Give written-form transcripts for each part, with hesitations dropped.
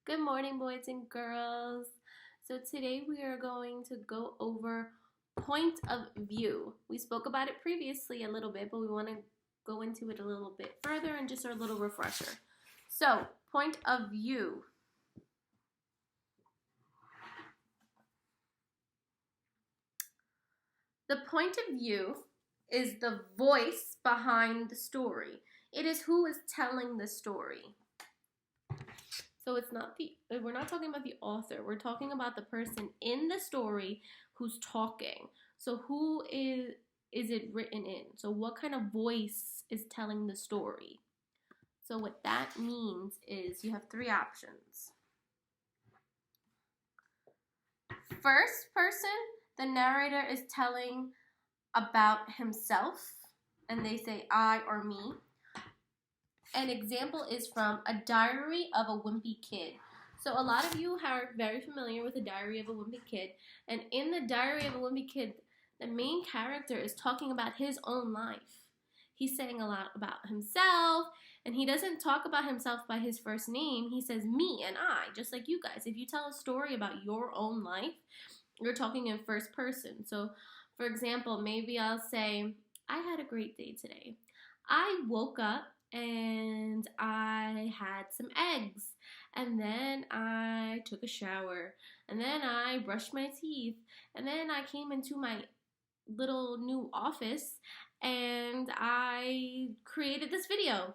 Good morning, boys and girls. So today we are going to go over point of view. We spoke about it previously a little bit, but we want to go into it a little bit further and just a little refresher. So, point of view. The point of view is the voice behind the story. It is who is telling the story. So we're not talking about the author. We're talking about the person in the story who's talking. So who is it written in? So what kind of voice is telling the story? So what that means is you have three options. First person, the narrator is telling about himself, and they say I or me. An example is from A Diary of a Wimpy Kid. So a lot of you are very familiar with A Diary of a Wimpy Kid. And in The Diary of a Wimpy Kid, the main character is talking about his own life. He's saying a lot about himself, and he doesn't talk about himself by his first name. He says me and I, just like you guys. If you tell a story about your own life, you're talking in first person. So, for example, maybe I'll say, I had a great day today. I woke up and I had some eggs, and then I took a shower, and then I brushed my teeth, and then I came into my little new office and I created this video.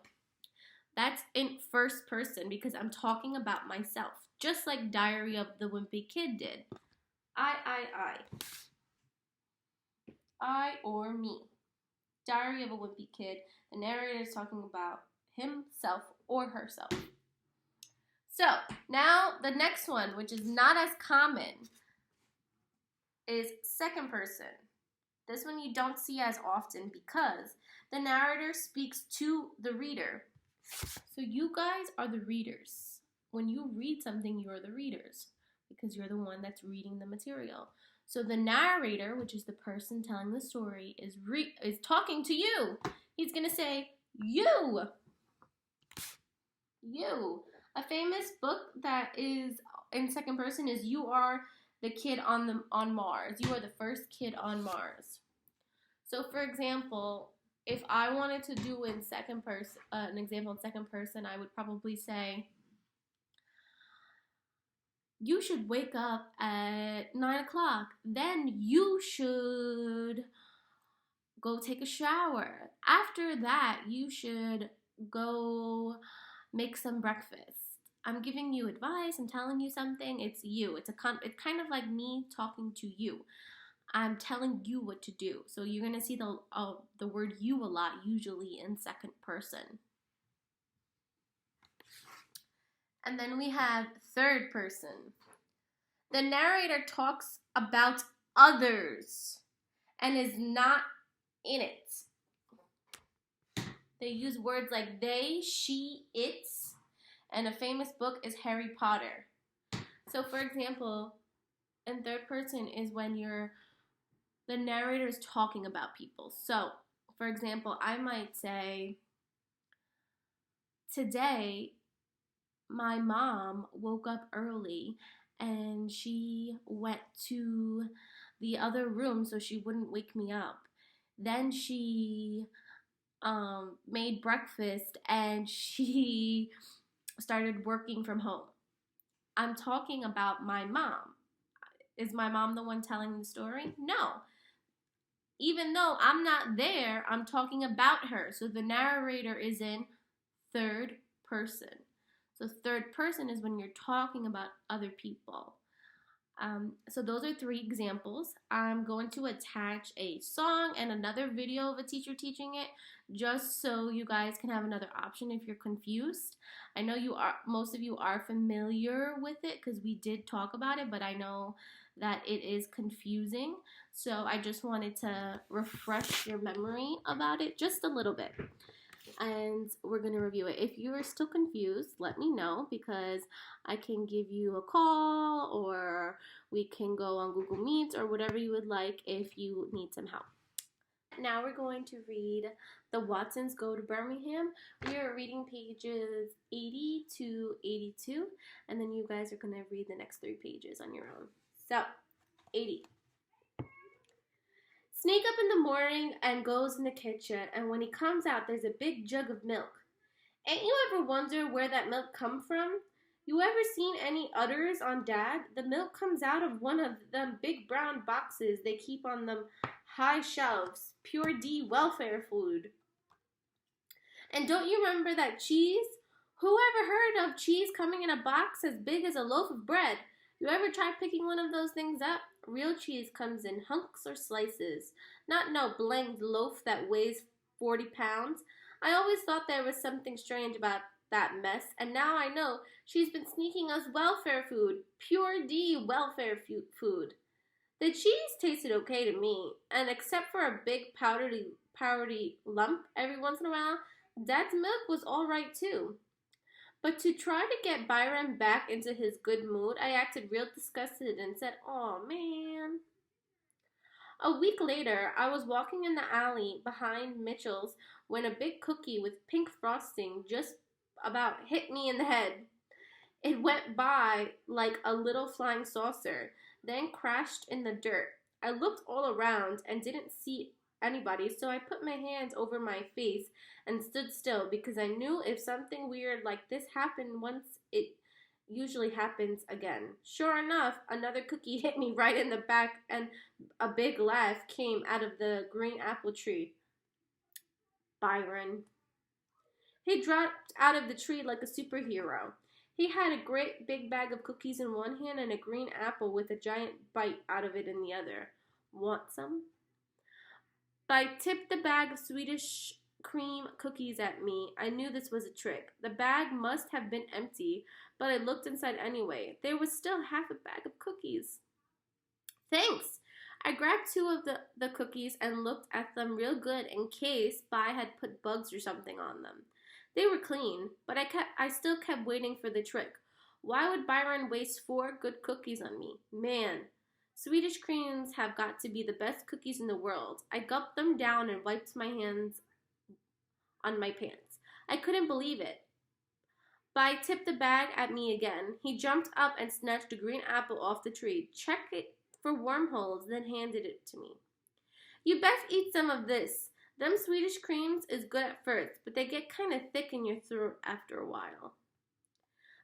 That's in first person because I'm talking about myself, just like Diary of the Wimpy Kid did. I or me. Diary of a Wimpy Kid. The narrator is talking about himself or herself. So, now the next one, which is not as common, is second person. This one you don't see as often because the narrator speaks to the reader. So you guys are the readers. When you read something, you're the readers because you're the one that's reading the material. So the narrator, which is the person telling the story, is talking to you. He's going to say, you. A famous book that is in second person is You Are the Kid on Mars. You are the first kid on Mars. So for example, if I wanted to do in second person, an example in second person, I would probably say, you should wake up at 9 o'clock. Then you should go take a shower. After that, you should go make some breakfast. I'm giving you advice. I'm telling you something. It's you. It's kind of like me talking to you. I'm telling you what to do. So you're going to see the word you a lot, usually in second person. And then we have third person. The narrator talks about others and is not in it. They use words like they, she, its, and a famous book is Harry Potter. So for example, in third person is when the narrator is talking about people. So, for example, I might say, today, my mom woke up early and she went to the other room so she wouldn't wake me up. Then she made breakfast and she started working from home. I'm talking about my mom. Is my mom the one telling the story? No. Even though I'm not there, I'm talking about her. So the narrator is in third person. So third person is when you're talking about other people. So those are three examples. I'm going to attach a song and another video of a teacher teaching it, just so you guys can have another option if you're confused. I know most of you are familiar with it because we did talk about it, but I know that it is confusing. So I just wanted to refresh your memory about it just a little bit. And we're going to review it. If you are still confused, let me know because I can give you a call or we can go on Google Meets or whatever you would like if you need some help. Now we're going to read The Watsons Go to Birmingham. We are reading pages 80 to 82, and then you guys are going to read the next 3 pages on your own. So, 80. Sneak up in the morning and goes in the kitchen, and when he comes out, there's a big jug of milk. Ain't you ever wonder where that milk come from? You ever seen any udders on Dad? The milk comes out of one of them big brown boxes they keep on them high shelves. Pure D welfare food. And don't you remember that cheese? Who ever heard of cheese coming in a box as big as a loaf of bread? You ever try picking one of those things up? Real cheese comes in hunks or slices, not no blanked loaf that weighs 40 pounds. I always thought there was something strange about that mess, and now I know she's been sneaking us welfare food, pure D welfare food. The cheese tasted okay to me, and except for a big powdery lump every once in a while, Dad's milk was all right too. But to try to get Byron back into his good mood, I acted real disgusted and said, "Aw, man." A week later, I was walking in the alley behind Mitchell's when a big cookie with pink frosting just about hit me in the head. It went by like a little flying saucer, then crashed in the dirt. I looked all around and didn't see anybody, so I put my hands over my face and stood still because I knew if something weird like this happened once, it usually happens again. Sure enough, another cookie hit me right in the back and a big laugh came out of the green apple tree. Byron. He dropped out of the tree like a superhero. He had a great big bag of cookies in one hand and a green apple with a giant bite out of it in the other. Want some? I tipped the bag of Swedish cream cookies at me. I knew this was a trick. The bag must have been empty, but I looked inside anyway. There was still half a bag of cookies. Thanks. I grabbed 2 of the cookies and looked at them real good in case Bai had put bugs or something on them. They were clean, but I still kept waiting for the trick. Why would Byron waste 4 good cookies on me? Man, Swedish creams have got to be the best cookies in the world. I gulped them down and wiped my hands on my pants. I couldn't believe it. Bai tipped the bag at me again. He jumped up and snatched a green apple off the tree, checked it for wormholes, then handed it to me. You best eat some of this. Them Swedish creams is good at first, but they get kind of thick in your throat after a while.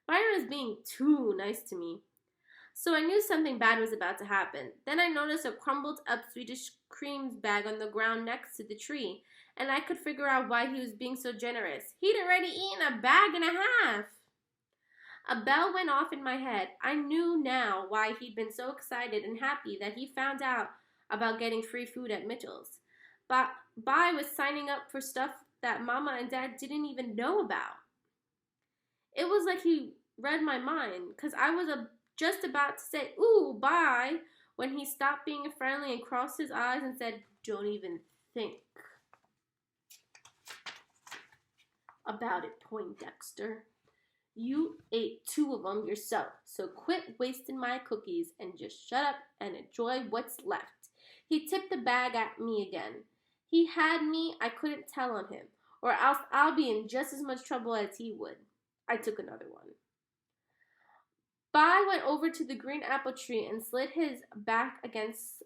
Byron was being too nice to me, so I knew something bad was about to happen. Then I noticed a crumbled up Swedish creams bag on the ground next to the tree, and I could figure out why he was being so generous. He'd already eaten a bag and a half. A bell went off in my head. I knew now why he'd been so excited and happy that he found out about getting free food at Mitchell's. But Bai was signing up for stuff that Mama and Dad didn't even know about. It was like he read my mind, because I was just about to say, "Ooh, bye," when he stopped being friendly and crossed his eyes and said, "Don't even think about it, Poindexter. You ate 2 of them yourself, so quit wasting my cookies and just shut up and enjoy what's left." He tipped the bag at me again. He had me, I couldn't tell on him, or else I'll be in just as much trouble as he would. I took another one. Bai went over to the green apple tree and slid his back against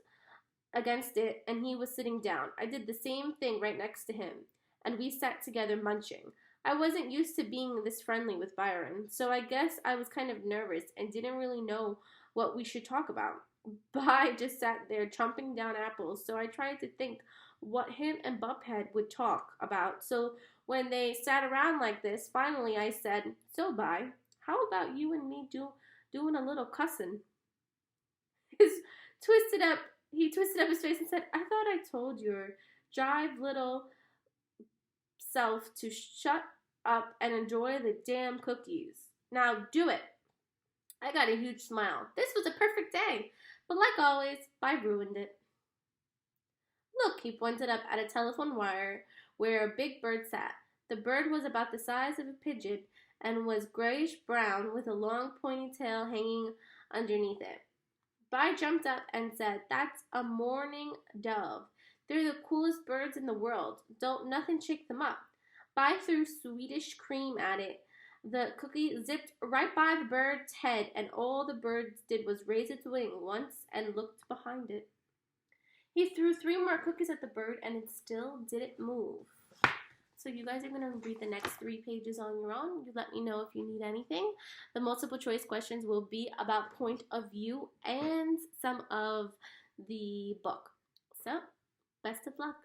it, and he was sitting down. I did the same thing right next to him, and we sat together munching. I wasn't used to being this friendly with Byron, so I guess I was kind of nervous and didn't really know what we should talk about. Bai just sat there chomping down apples, so I tried to think what him and Buphead would talk about. So when they sat around like this, finally I said, "So, Bai, how about you and me doing a little cussing?" He twisted up his face and said, "I thought I told your jive little self to shut up and enjoy the damn cookies. Now do it." I got a huge smile. This was a perfect day, but like always, Bai ruined it. Look, he pointed up at a telephone wire where a big bird sat. The bird was about the size of a pigeon and was grayish-brown with a long pointy tail hanging underneath it. Bai jumped up and said, "That's a mourning dove. They're the coolest birds in the world. Don't nothing shake them up. Bai threw Swedish cream at it. The cookie zipped right by the bird's head, and all the bird did was raise its wing once and looked behind it. He threw 3 more cookies at the bird, and it still didn't move. So you guys are going to read the next 3 pages on your own. You let me know if you need anything. The multiple choice questions will be about point of view and some of the book. So, best of luck.